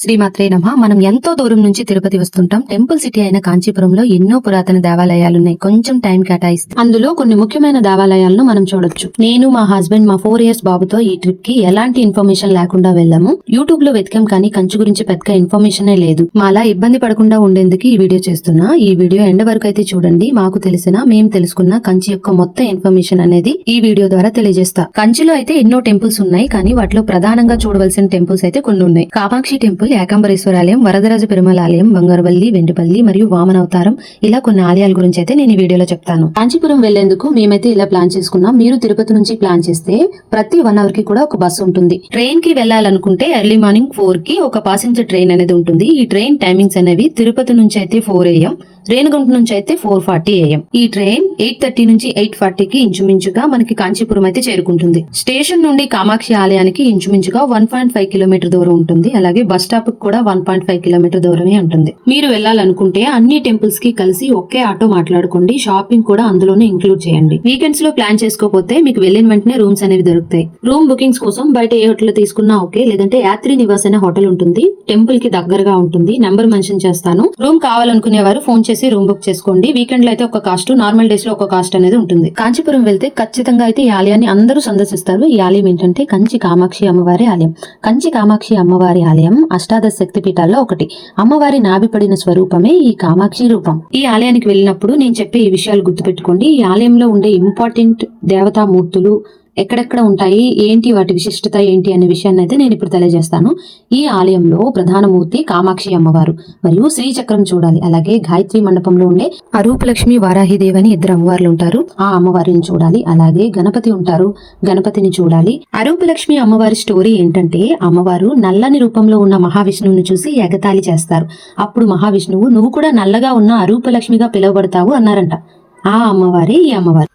శ్రీమాత్రే నమః. మనం ఎంతో దూరం నుంచి తిరుపతి వస్తుంటాం. టెంపుల్ సిటీ అయిన కాంచీపురంలో ఎన్నో పురాతన దేవాలయాలున్నాయి. కొంచెం టైం కేటాయిస్తే అందులో కొన్ని ముఖ్యమైన దేవాలయాలను మనం చూడొచ్చు. నేను మా హస్బెండ్ మా 4 years బాబుతో ఈ ట్రిప్ కి ఎలాంటి ఇన్ఫర్మేషన్ లేకుండా వెళ్ళాము. యూట్యూబ్ లో వెతికాం కానీ కంచి గురించి పెద్దగా ఇన్ఫర్మేషన్ లేదు. మాలా ఇబ్బంది పడకుండా ఉండేందుకు ఈ వీడియో చేస్తున్నా. ఈ వీడియో ఎండ్ వరకు అయితే చూడండి. మాకు మేము తెలుసుకున్న కంచి యొక్క మొత్తం ఇన్ఫర్మేషన్ అనేది ఈ వీడియో ద్వారా తెలియజేస్తా. కంచిలో అయితే ఎన్నో టెంపుల్స్ ఉన్నాయి కానీ వాటిలో ప్రధానంగా చూడవలసిన టెంపుల్స్ అయితే కొన్ని ఉన్నాయి. కామాక్షి టెంపుల్, ఏకాంబరేశ్వర ఆలయం, వరదరాజ పెరుమాళ్ ఆలయం, బంగారువల్లి, వెండిపల్లి మరియు వామనవతారం, ఇలా కొన్ని ఆలయాల గురించి అయితే నేను ఈ వీడియోలో చెప్తాను. కాంచీపురం వెళ్లేందుకు మేమైతే ఇలా ప్లాన్ చేసుకున్నాం. మీరు తిరుపతి నుంచి ప్లాన్ చేస్తే ప్రతి 1 hour కి కూడా ఒక బస్సు ఉంటుంది. ట్రైన్ కి వెళ్లాలనుకుంటే ఎర్లీ మార్నింగ్ 4 కి ఒక పాసెంజర్ ట్రైన్ అనేది ఉంటుంది. ఈ ట్రైన్ టైమింగ్స్ అనేవి తిరుపతి నుంచి అయితే 4 AM, రేణిగుంట నుంచి అయితే 4:40 AM. ఈ ట్రైన్ 8:30 నుంచి 8:40 కి ఇంచుమించుగా మనకి కాంచీపురం అయితే చేరుకుంటుంది. స్టేషన్ నుండి కామాక్షి ఆలయానికి ఇంచుమించుగా 1.5 కిలోమీటర్ దూరం ఉంటుంది. అలాగే బస్ స్టాప్ కూడా 1.5 కిలోమీటర్ దూరమే ఉంటుంది. మీరు వెళ్లాలనుకుంటే అన్ని టెంపుల్స్ కి కలిసి ఒకే ఆటో మాట్లాడుకోండి. షాపింగ్ కూడా అందులోనే ఇంక్లూడ్ చేయండి. వీకెండ్స్ లో ప్లాన్ చేసుకోకపోతే మీకు వెళ్లిన వెంటనే రూమ్స్ అనేవి దొరుకుతాయి. రూమ్ బుకింగ్స్ కోసం బయట ఏ హోటల్ తీసుకున్నా ఓకే, లేదంటే యాత్రి నివాస్ అనే హోటల్ ఉంటుంది. టెంపుల్ కి దగ్గరగా ఉంటుంది. నెంబర్ మెన్షన్ చేస్తాను. రూమ్ కావాలనుకునే వారు ఫోన్ చేసి రూమ్ బుక్ చేసుకోండి. వీకెండ్ లో అయితే ఒక కాస్ట్, నార్మల్ డేస్ లో ఒక కాస్ట్ అనేది ఉంటుంది. కాంచీపురం వెళ్తే ఖచ్చితంగా అయితే ఈ ఆలయాన్ని అందరూ సందర్శిస్తారు. ఈ ఆలయం ఏంటంటే కంచి కామాక్షి అమ్మవారి ఆలయం. కంచి కామాక్షి అమ్మవారి ఆలయం అష్టాదశ శక్తి పీఠాల్లో ఒకటి. అమ్మవారి నాభిపడిన స్వరూపమే ఈ కామాక్షి రూపం. ఈ ఆలయానికి వెళ్ళినప్పుడు నేను చెప్పే ఈ విషయాలు గుర్తుపెట్టుకోండి. ఈ ఆలయంలో ఉండే ఇంపార్టెంట్ దేవతామూర్తులు ఎక్కడెక్కడ ఉంటాయి, ఏంటి వాటి విశిష్టత ఏంటి అనే విషయాన్ని అయితే నేను ఇప్పుడు తెలియజేస్తాను. ఈ ఆలయంలో ప్రధాన మూర్తి కామాక్షి అమ్మవారు మరియు శ్రీచక్రం చూడాలి. అలాగే గాయత్రి మండపంలో ఉండే అరూపలక్ష్మి వారాహిదేవి అని 2 అమ్మవార్లు ఉంటారు. ఆ అమ్మవారిని చూడాలి. అలాగే గణపతి ఉంటారు, గణపతిని చూడాలి. అరూపలక్ష్మి అమ్మవారి స్టోరీ ఏంటంటే, అమ్మవారు నల్లని రూపంలో ఉన్న మహావిష్ణువుని చూసి ఎగతాళి చేస్తారు. అప్పుడు మహావిష్ణువు నువ్వు కూడా నల్లగా ఉన్న అరూపలక్ష్మిగా పిలువబడతావు అన్నారంట. ఆ అమ్మవారే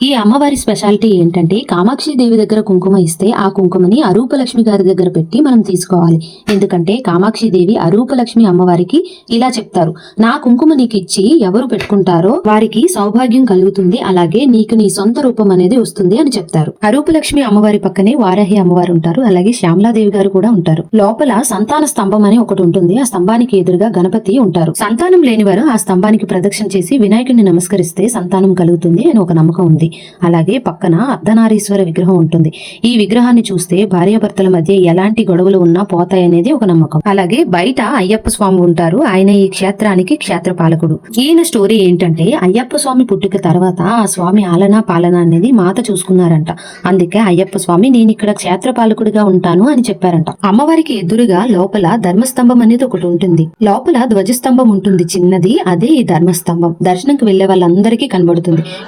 ఈ అమ్మవారి స్పెషాలిటీ ఏంటంటే, కామాక్షి దేవి దగ్గర కుంకుమ ఇస్తే ఆ కుంకుమని అరూపలక్ష్మి గారి దగ్గర పెట్టి మనం తీసుకోవాలి. ఎందుకంటే కామాక్షి దేవి అరూపలక్ష్మి అమ్మవారికి ఇలా చెప్తారు, నా కుంకుమ నీకు ఇచ్చి ఎవరు పెట్టుకుంటారో వారికి సౌభాగ్యం కలుగుతుంది, అలాగే నీకు నీ సొంత రూపం అనేది వస్తుంది అని చెప్తారు. అరూపలక్ష్మి అమ్మవారి పక్కనే వారాహి అమ్మవారు ఉంటారు. అలాగే శ్యామలాదేవి గారు కూడా ఉంటారు. లోపల సంతాన స్తంభం అని ఒకటి ఉంటుంది. ఆ స్తంభానికి ఎదురుగా గణపతి ఉంటారు. సంతానం లేని వారు ఆ స్తంభానికి ప్రదక్షిణ చేసి వినాయకుడిని నమస్కరిస్తే సంతానం కలుగుతుంది అని ఒక నమ్మకం ఉంది. అలాగే పక్కన అర్ధనారీశ్వర విగ్రహం ఉంటుంది. ఈ విగ్రహాన్ని చూస్తే భార్యాభర్తల మధ్య ఎలాంటి గొడవలు ఉన్నా పోతాయనేది ఒక నమ్మకం. అలాగే బయట అయ్యప్ప స్వామి ఉంటారు. ఆయన ఈ క్షేత్రానికి క్షేత్రపాలకుడు. ఈయన స్టోరీ ఏంటంటే, అయ్యప్ప స్వామి పుట్టుక తర్వాత ఆ స్వామి ఆలనా పాలన అనేది మాత చూసుకున్నారంట. అందుకే అయ్యప్ప స్వామి నేను ఇక్కడ క్షేత్రపాలకుడిగా ఉంటాను అని చెప్పారంట. అమ్మవారికి ఎదురుగా లోపల ధర్మస్తంభం అనేది ఒకటి ఉంటుంది. లోపల ధ్వజస్తంభం ఉంటుంది చిన్నది, అదే ఈ ధర్మస్తంభం. దర్శనంకి వెళ్లే వాళ్ళందరికీ కనబడుతుంది.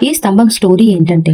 ఈ స్తంభం స్టోరీ ఏంటంటే,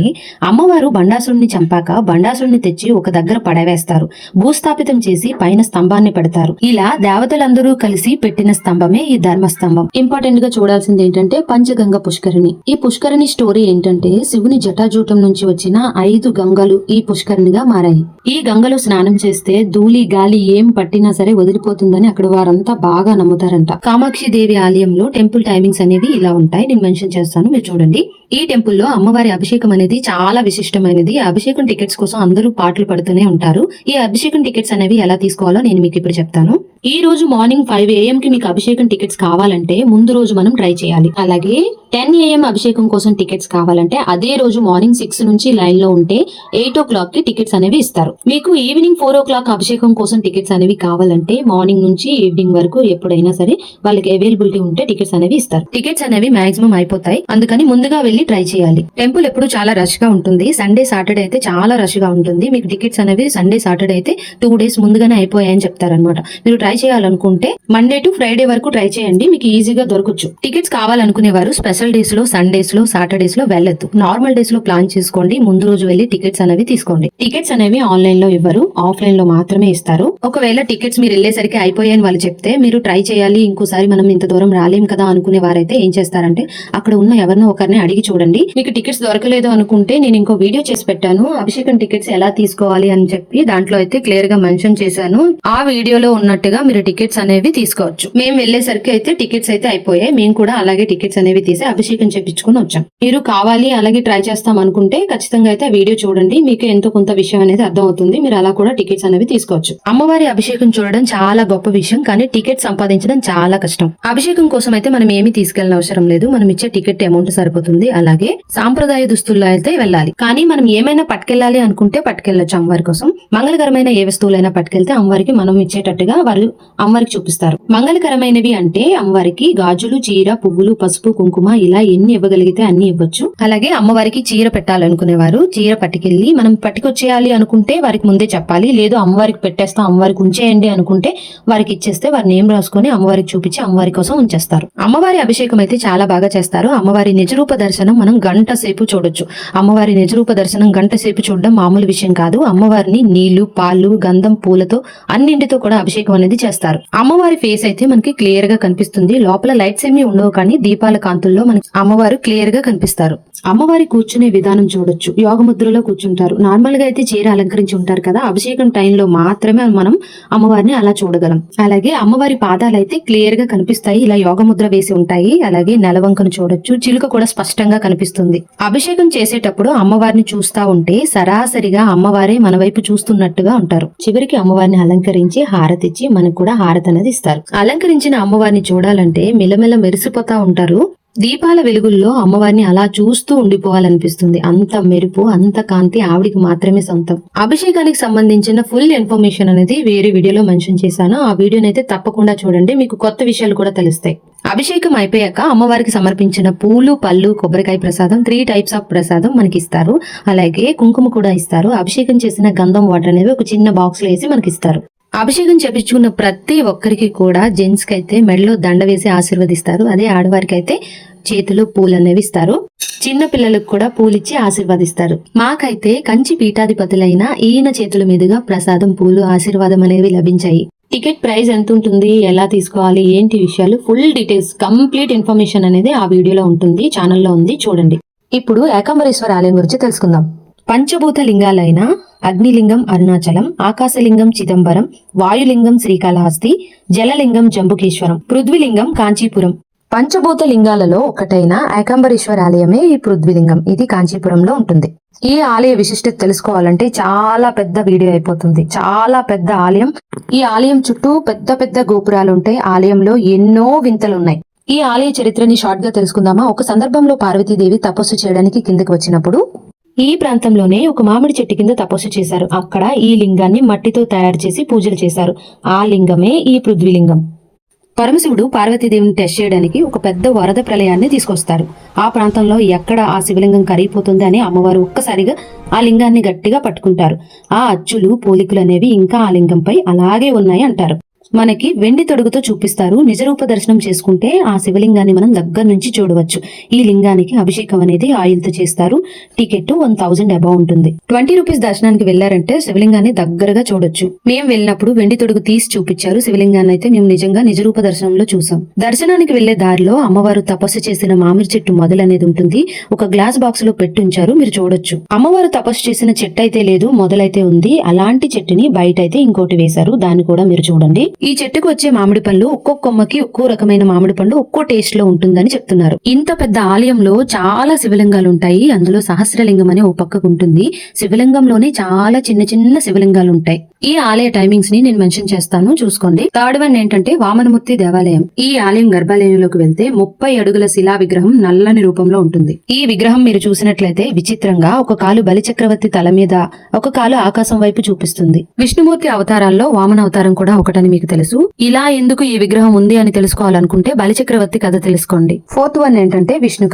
అమ్మవారు బండాసురుణ్ణి చంపాక బండాసురుణ్ణి తెచ్చి ఒక దగ్గర పడవేస్తారు. భూస్థాపితం చేసి పైన స్తంభాన్ని పెడతారు. ఇలా దేవతలందరూ కలిసి పెట్టిన స్తంభమే ఈ ధర్మస్తంభం. ఇంపార్టెంట్ గా చూడాల్సింది ఏంటంటే పంచగంగ పుష్కరిణి. ఈ పుష్కరిణి స్టోరీ ఏంటంటే, శివుని జటాజూటం నుంచి వచ్చిన 5 గంగలు ఈ పుష్కరిణిగా మారాయి. ఈ గంగలో స్నానం చేస్తే ధూళి గాలి ఏం పట్టినా సరే వదిలిపోతుందని అక్కడ వారంతా బాగా నమ్ముతారంట. కామాక్షి దేవి ఆలయంలో టెంపుల్ టైమింగ్స్ అనేవి ఇలా ఉంటాయి. నేను మెన్షన్ చేస్తాను, మీరు చూడండి. ఈ టెంపుల్లో అమ్మవారి అభిషేకం అనేది చాలా విశిష్టమైనది. ఆ అభిషేకం టికెట్స్ కోసం అందరూ పాటలు పడుతూనే ఉంటారు. ఈ అభిషేకం టికెట్స్ అనేవి ఎలా తీసుకోవాలో నేను మీకు ఇప్పుడు చెప్తాను. ఈ రోజు మార్నింగ్ 5 AM కి మీకు అభిషేకం టికెట్స్ కావాలంటే ముందు రోజు మనం ట్రై చేయాలి. అలాగే 10 AM అభిషేకం కోసం టికెట్స్ కావాలంటే అదే రోజు మార్నింగ్ 6 నుంచి లైన్ లో ఉంటే 8 o'clock కి టికెట్స్ అనేవి ఇస్తారు. మీకు ఈవినింగ్ 4 o'clock అభిషేకం కోసం టికెట్స్ అనేవి కావాలంటే మార్నింగ్ నుంచి ఈవినింగ్ వరకు ఎప్పుడైనా సరే వాళ్ళకి అవైలబిలిటీ ఉంటే టికెట్స్ అనేవి ఇస్తారు. టికెట్స్ అనేవి మాక్సిమం అయిపోతాయి, అందుకని ముందుగా వెళ్లి ట్రై చేయాలి. టెంపుల్ ఎప్పుడు చాలా రష్ గా ఉంటుంది. సండే సాటర్డే అయితే చాలా రష్ గా ఉంటుంది. మీకు టికెట్స్ అనేవి సండే సాటర్డే అయితే 2 days ముందుగానే అయిపోయాయని చెప్తారనమాట. మీరు ట్రై చేయాలనుకుంటే మండే టు ఫ్రైడే వరకు ట్రై చేయండి, మీకు ఈజీగా దొరకచ్చు. టికెట్స్ కావాలనుకునే వారు స్పెషల్ డేస్ లో, సండేస్ లో, సాటర్డేస్ లో వెళ్ళొద్దు. నార్మల్ డేస్ లో ప్లాన్ చేసుకోండి. ముందు రోజు వెళ్లి టికెట్స్ అనేవి తీసుకోండి. టికెట్స్ అనేవి ఆన్లైన్ లో ఇవ్వరు, ఆఫ్లైన్ లో మాత్రమే ఇస్తారు. ఒకవేళ టికెట్స్ మీరు వెళ్లేసరికి అయిపోయాయని వాళ్ళు చెప్తే మీరు ట్రై చేయాలి, ఇంకోసారి మనం ఇంత దూరం రాలేం కదా అనుకునే వారైతే ఏం చేస్తారంటే అక్కడ ఉన్న ఎవరినో ఒకరిని అడిగి చూడండి. మీకు టికెట్స్ దొరకలేదు అనుకుంటే నేను ఇంకో వీడియో చేసి పెట్టాను, అభిషేకం టికెట్స్ ఎలా తీసుకోవాలి అని చెప్పి. దాంట్లో అయితే క్లియర్ గా మెన్షన్ చేశాను. ఆ వీడియోలో ఉన్నట్టుగా మీరు టికెట్స్ అనేవి తీసుకోవచ్చు. మేము వెళ్లేసరికి అయితే టికెట్స్ అయితే అయిపోయాయి. మేము కూడా అలాగే టికెట్స్ అనేవి తీసి అభిషేకం చేపించుకుని వచ్చాం. మీరు కావాలి అలాగే ట్రై చేస్తాం అనుకుంటే ఖచ్చితంగా అయితే వీడియో చూడండి, మీకు ఎంతో కొంత విషయం అనేది అర్థం అవుతుంది. మీరు అలా కూడా టికెట్స్ అనేవి తీసుకోవచ్చు. అమ్మవారి అభిషేకం చూడడం చాలా గొప్ప విషయం, కానీ టికెట్ సంపాదించడం చాలా కష్టం. అభిషేకం కోసం అయితే మనం ఏమీ తీసుకెళ్ళిన అవసరం లేదు, మనం ఇచ్చే టికెట్ అమౌంట్ సరిపోతుంది. అలాగే సాంప్రదాయ దుస్తుల్లో అయితే వెళ్ళాలి, కానీ మనం ఏమైనా పట్టుకెళ్ళాలి అనుకుంటే పట్టుకెళ్ళొచ్చు. అమ్మవారి కోసం మంగళకరమైన ఏ వస్తువులైనా పట్టుకెళ్తే అమ్మవారికి మనం ఇచ్చేటట్టుగా వారు అమ్మవారికి చూపిస్తారు. మంగళకరమైనవి అంటే అమ్మవారికి గాజులు, చీర, పువ్వులు, పసుపు, కుంకుమ ఇలా ఎన్ని ఇవ్వగలిగితే అన్ని ఇవ్వచ్చు. అలాగే అమ్మవారికి చీర పెట్టాలనుకునేవారు చీర పట్టుకెళ్లి మనం పట్టుకొచ్చేయాలి అనుకుంటే వారికి ముందే చెప్పాలి. లేదు అమ్మవారికి పెట్టేస్తాం, అమ్మవారికి ఉంచేయండి అనుకుంటే వారికి ఇచ్చేస్తే వారి నేమ్ రాసుకొని అమ్మవారికి చూపించి అమ్మవారి కోసం ఉంచేస్తారు. అమ్మవారి అభిషేకం అయితే చాలా బాగా చేస్తారు. అమ్మవారి నిజరూప దర్శనం మనం గంట సేపు చూడొచ్చు. అమ్మవారి నిజరూప దర్శనం గంట సేపు చూడడం మామూలు విషయం కాదు. అమ్మవారిని నీళ్లు, పాలు, గంధం, పూలతో అన్నింటితో కూడా అభిషేకం అనేది చేస్తారు. అమ్మవారి ఫేస్ అయితే మనకి క్లియర్ గా కనిపిస్తుంది. లోపల లైట్స్ ఏమీ ఉండవు, కానీ దీపాల కాంతుల్లో మనకి అమ్మవారు క్లియర్ గా కనిపిస్తారు. అమ్మవారి కూర్చునే విధానం చూడొచ్చు. యోగ ముద్రలో కూర్చుంటారు. నార్మల్ గా అయితే చీర అలంకరించి ఉంటారు కదా, అభిషేకం టైంలో మాత్రమే మనం అమ్మవారిని అలా చూడగలం. అలాగే అమ్మవారి పాదాలు అయితే క్లియర్ గా కనిపిస్తాయి, ఇలా యోగ ముద్ర వేసి ఉంటాయి. అలాగే నెలవంకను చూడొచ్చు, చిలుక కూడా స్పష్టంగా కనిపిస్తుంది. అభిషేకం చేసేటప్పుడు అమ్మవారిని చూస్తా ఉంటే సరాసరిగా అమ్మవారే మన వైపు చూస్తున్నట్టుగా ఉంటారు. చివరికి అమ్మవారిని అలంకరించి హారతిచ్చి మనకు కూడా హారతి అనేది ఇస్తారు. అలంకరించిన అమ్మవారిని చూడాలంటే మెల్లమెల్ల మెరిసిపోతా ఉంటారు. దీపాల వెలుగుల్లో అమ్మవారిని అలా చూస్తూ ఉండిపోవాలనిపిస్తుంది. అంత మెరుపు, అంత కాంతి ఆవిడికి మాత్రమే సొంతం. అభిషేకానికి సంబంధించిన ఫుల్ ఇన్ఫర్మేషన్ అనేది వేరే వీడియోలో మెన్షన్ చేశాను. ఆ వీడియోని అయితే తప్పకుండా చూడండి, మీకు కొత్త విషయాలు కూడా తెలుస్తాయి. అభిషేకం అయిపోయాక అమ్మవారికి సమర్పించిన పూలు, పళ్ళు, కొబ్బరికాయ ప్రసాదం 3 టైప్స్ ఆఫ్ ప్రసాదం మనకి ఇస్తారు. అలాగే కుంకుమ కూడా ఇస్తారు. అభిషేకం చేసిన గంధం వాటర్ అనేవి ఒక చిన్న బాక్స్ లో వేసి మనకి ఇస్తారు. అభిషేకం చేపించుకున్న ప్రతి ఒక్కరికి కూడా జెంట్స్ కి అయితే మెడలో దండ వేసి ఆశీర్వదిస్తారు. అదే ఆడవారికి అయితే చేతిలో పూలు అనేవి ఇస్తారు. చిన్న పిల్లలకు కూడా పూలిచ్చి ఆశీర్వదిస్తారు. మాకైతే కంచి పీఠాధిపతులైన ఈయన చేతుల మీదుగా ప్రసాదం, పూలు, ఆశీర్వాదం అనేవి లభించాయి. టికెట్ ప్రైస్ ఎంత ఉంటుంది, ఎలా తీసుకోవాలి, ఏంటి విషయాలు ఫుల్ డీటెయిల్స్, కంప్లీట్ ఇన్ఫర్మేషన్ అనేది ఆ వీడియోలో ఉంటుంది, ఛానల్లో ఉంది, చూడండి. ఇప్పుడు ఏకాంబరేశ్వర ఆలయం గురించి తెలుసుకుందాం. పంచభూత లింగాలైన అగ్నిలింగం అరుణాచలం, ఆకాశలింగం చిదంబరం, వాయులింగం శ్రీకాళహస్తి, జలలింగం జంబుకేశ్వరం, పృథ్వీలింగం కాంచీపురం. పంచభూత లింగాలలో ఒకటైన ఏకాంబరేశ్వర ఆలయమే ఈ పృథ్వీలింగం. ఇది కాంచీపురంలో ఉంటుంది. ఈ ఆలయ విశిష్టత తెలుసుకోవాలంటే చాలా పెద్ద వీడియో అయిపోతుంది. చాలా పెద్ద ఆలయం. ఈ ఆలయం చుట్టూ పెద్ద పెద్ద గోపురాలు ఉంటాయి. ఆలయంలో ఎన్నో వింతలున్నాయి. ఈ ఆలయ చరిత్రని షార్ట్ గా తెలుసుకుందామా. ఒక సందర్భంలో పార్వతీదేవి తపస్సు చేయడానికి కిందకి వచ్చినప్పుడు ఈ ప్రాంతంలోనే ఒక మామిడి చెట్టు కింద తపస్సు చేశారు. అక్కడ ఈ లింగాన్ని మట్టితో తయారు చేసి పూజలు చేశారు. ఆ లింగమే ఈ పృథ్వీలింగం. పరమశివుడు పార్వతీదేవిని టెస్ట్ చేయడానికి ఒక పెద్ద వరద ప్రళయాన్ని తీసుకొస్తారు. ఆ ప్రాంతంలో ఎక్కడ ఆ శివలింగం కరిగిపోతుంది అని అమ్మవారు ఒక్కసారిగా ఆ లింగాన్ని గట్టిగా పట్టుకుంటారు. ఆ అచ్చులు, పోలికలు అనేవి ఇంకా ఆ లింగంపై అలాగే ఉన్నాయి అంటారు. మనకి వెండి తొడుగుతో చూపిస్తారు. నిజరూప దర్శనం చేసుకుంటే ఆ శివలింగాన్ని మనం దగ్గర నుంచి చూడవచ్చు. ఈ లింగానికి అభిషేకం అనేది ఆయిల్ తో చేస్తారు. టికెట్ 1000 అబౌవ్ ఉంటుంది. 20 రూపీస్ దర్శనానికి వెళ్లారంటే శివలింగాన్ని దగ్గరగా చూడొచ్చు. మేము వెళ్ళినప్పుడు వెండి తొడుగు తీసి చూపించారు. శివలింగాన్ని అయితే మేము నిజంగా నిజరూప దర్శనంలో చూసాం. దర్శనానికి వెళ్లే దారిలో అమ్మవారు తపస్సు చేసిన మామిడి చెట్టు మొదలు అనేది ఉంటుంది. ఒక గ్లాస్ బాక్స్ లో పెట్టుంచారు, మీరు చూడొచ్చు. అమ్మవారు తపస్సు చేసిన చెట్టు అయితే లేదు, మొదలైతే ఉంది. అలాంటి చెట్టుని బయట అయితే ఇంకోటి వేశారు, దాన్ని కూడా మీరు చూడండి. ఈ చెట్టుకు వచ్చే మామిడి పళ్ళు ఒక్కొక్క కొమ్మకి ఒక్కో రకమైన మామిడి పండు ఒక్కో టేస్ట్ లో ఉంటుందని చెప్తున్నారు. ఇంత పెద్ద ఆలయంలో చాలా శివలింగాలు ఉంటాయి. అందులో సహస్రలింగం అనే ఓ పక్కకు ఉంటుంది. శివలింగంలోనే చాలా చిన్న చిన్న శివలింగాలు ఉంటాయి. ఈ ఆలయ టైమింగ్స్ ని నేను మెన్షన్ చేస్తాను, చూసుకోండి. థర్డ్ వన్ ఏంటంటే వామనమూర్తి దేవాలయం. ఈ ఆలయం గర్భాలయంలోకి వెళ్తే 30 అడుగుల శిలా విగ్రహం నల్లని రూపంలో ఉంటుంది. ఈ విగ్రహం మీరు చూసినట్లయితే విచిత్రంగా ఒక కాలు బలిచక్రవర్తి తల మీద, ఒక కాలు ఆకాశం వైపు చూపిస్తుంది. విష్ణుమూర్తి అవతారాల్లో వామన అవతారం కూడా ఒకటని మీకు తెలుసు. ఇలా ఎందుకు ఈ విగ్రహం ఉంది అని తెలుసుకోవాలనుకుంటే బలిచక్రవర్తి కథ తెలుసుకోండి. ఫోర్త్ వన్ ఏంటంటే విష్ణు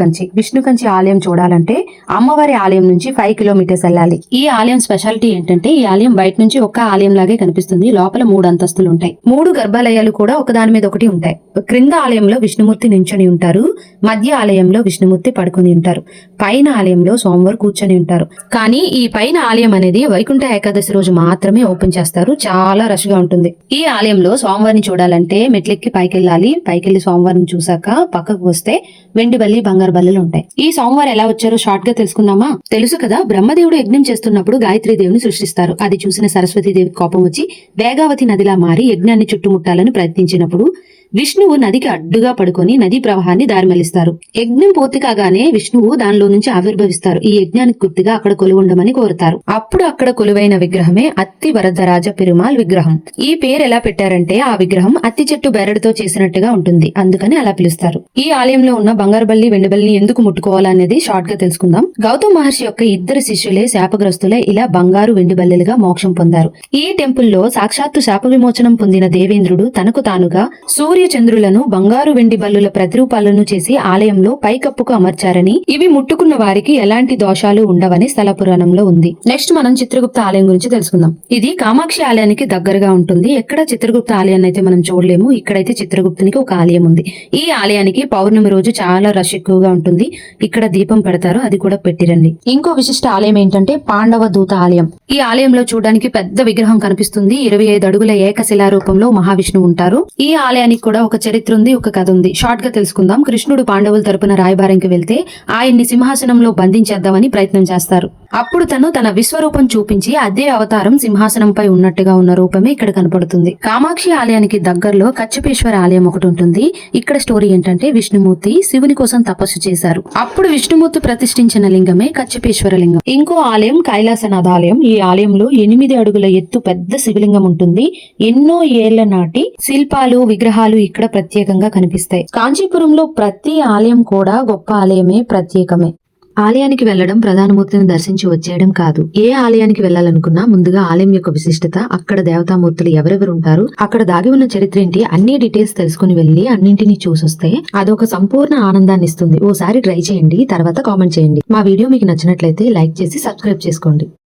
కంచి ఆలయం చూడాలంటే అమ్మవారి ఆలయం నుంచి 5 కిలోమీటర్స్ వెళ్ళాలి. ఈ ఆలయం స్పెషాలిటీ ఏంటంటే ఈ ఆలయం బయట నుంచి ఒక ఆలయం లాగే కనిపిస్తుంది. లోపల 3 అంతస్తులు ఉంటాయి. 3 గర్భాలయాలు కూడా ఒకదాని మీద ఒకటి ఉంటాయి. క్రింద ఆలయంలో విష్ణుమూర్తి నించొని ఉంటారు. మధ్య ఆలయంలో విష్ణుమూర్తి పడుకుని ఉంటారు. పైన ఆలయంలో స్వామివారు కూర్చొని ఉంటారు. కానీ ఈ పైన ఆలయం అనేది వైకుంఠ ఏకాదశి రోజు మాత్రమే ఓపెన్ చేస్తారు. చాలా రష్ గా ఉంటుంది. ఈ ఆలయంలో స్వామివారిని చూడాలంటే మెట్లెక్కి పైకెళ్ళాలి. పైకెళ్లి స్వామివారిని చూసాక పక్కకు వస్తే వెండి బల్లి, బంగారు బల్లలు ఉంటాయి. ఈ స్వామివారు ఎలా వచ్చారో షార్ట్ గా తెలుసుకుందామా? తెలుసు కదా, బ్రహ్మదేవుడు యజ్ఞం చేస్తున్నప్పుడు గాయత్రీ దేవిని సృష్టిస్తారు. అది చూసిన సరస్వతీదేవి కోపం వచ్చి వేగావతి నదిలా మారి యజ్ఞాన్ని చుట్టుముట్టాలని ప్రయత్నించినప్పుడు విష్ణువు నదికి అడ్డుగా పడుకొని నదీ ప్రవాహాన్ని దారిమళ్లిస్తారు. యజ్ఞం పూర్తి కాగానే విష్ణువు దానిలో నుంచి ఆవిర్భవిస్తారు. ఈ యజ్ఞానికి గుర్తుగా అక్కడ కొలువుండమని కోరుతారు. అప్పుడు అక్కడ కొలువైన విగ్రహమే అత్తి వరదరాజ పెరుమాల్ విగ్రహం. ఈ పేరు ఎలా పెట్టారంటే ఆ విగ్రహం అత్తి చెట్టు బెరడుతో చేసినట్టుగా ఉంటుంది, అందుకని అలా పిలుస్తారు. ఈ ఆలయంలో ఉన్న బంగారు బల్లి, వెండి బల్లి ఎందుకు ముట్టుకోవాలనేది షార్ట్ గా తెలుసుకుందాం. గౌతమ్ మహర్షి యొక్క ఇద్దరు శిష్యులే శాపగ్రస్తులే ఇలా బంగారు, వెండి బల్లెలుగా మోక్షం పొందారు. ఈ టెంపుల్లో సాక్షాత్తు శాప విమోచనం పొందిన దేవేంద్రుడు తనకు తానుగా సూర్య చంద్రులను బంగారు, వెండి బల్లుల ప్రతిరూపాలను చేసి ఆలయంలో పైకప్పుకు అమర్చారని, ఇవి ముట్టుకున్న వారికి ఎలాంటి దోషాలు ఉండవని స్థల పురాణంలో ఉంది. నెక్స్ట్ మనం చిత్రగుప్త ఆలయం గురించి తెలుసుకుందాం. ఇది కామాక్షి ఆలయానికి దగ్గరగా ఉంటుంది. ఎక్కడ చిత్రగుప్త ఆలయాన్ని అయితే మనం చూడలేము. ఇక్కడైతే చిత్రగుప్తునికి ఒక ఆలయం ఉంది. ఈ ఆలయానికి పౌర్ణమి రోజు చాలా రష్ ఎక్కువగా ఉంటుంది. ఇక్కడ దీపం పెడతారు, అది కూడా పెట్టిరండి. ఇంకో విశిష్ట ఆలయం ఏంటంటే పాండవ దూత ఆలయం. ఈ ఆలయంలో చూడడానికి పెద్ద విగ్రహం కనిపిస్తుంది. 25 అడుగుల ఏకశిలా రూపంలో మహావిష్ణువు ఉంటారు. ఈ ఆలయానికి కూడా ఒక చరిత్ర ఉంది, ఒక కథ ఉంది. షార్ట్ గా తెలుసుకుందాం. కృష్ణుడు పాండవుల తరపున రాయబారంకి వెళ్తే ఆయన్ని సింహాసనంలో బంధించేద్దామని ప్రయత్నం చేస్తారు. అప్పుడు తను తన విశ్వరూపం చూపించి అదే అవతారం సింహాసనంపై ఉన్నట్టుగా ఉన్న రూపమే ఇక్కడ కనపడుతుంది. కామాక్షి ఆలయానికి దగ్గరలో కచ్చపేశ్వర ఆలయం ఒకటి ఉంటుంది. ఇక్కడ స్టోరీ ఏంటంటే విష్ణుమూర్తి శివుని కోసం తపస్సు చేశారు. అప్పుడు విష్ణుమూర్తి ప్రతిష్ఠించిన లింగమే కచ్చపేశ్వర లింగం. ఇంకో ఆలయం కైలాసనాథ ఆలయం. ఈ ఆలయంలో 8 అడుగుల ఎత్తు పెద్ద శివలింగం ఉంటుంది. ఎన్నో ఏళ్ల నాటి శిల్పాలు, విగ్రహాలు ఇక్కడ ప్రత్యేకంగా కనిపిస్తాయి. కాంచీపురంలో ప్రతి ఆలయం కూడా గొప్ప ఆలయమే, ప్రత్యేకమే. ఆలయానికి వెళ్లడం ప్రధానమూర్తిని దర్శించి వచ్చేయడం కాదు. ఏ ఆలయానికి వెళ్లాలనుకున్నా ముందుగా ఆలయం యొక్క విశిష్టత, అక్కడ దేవతామూర్తులు ఎవరెవరు ఉంటారు, అక్కడ దాగి ఉన్న చరిత్ర ఏంటి, అన్ని డీటెయిల్స్ తెలుసుకుని వెళ్లి అన్నింటినీ చూసొస్తే అదొక సంపూర్ణ ఆనందాన్ని ఇస్తుంది. ఓసారి ట్రై చేయండి, తర్వాత కామెంట్ చేయండి. మా వీడియో మీకు నచ్చినట్లయితే లైక్ చేసి సబ్స్క్రైబ్ చేసుకోండి.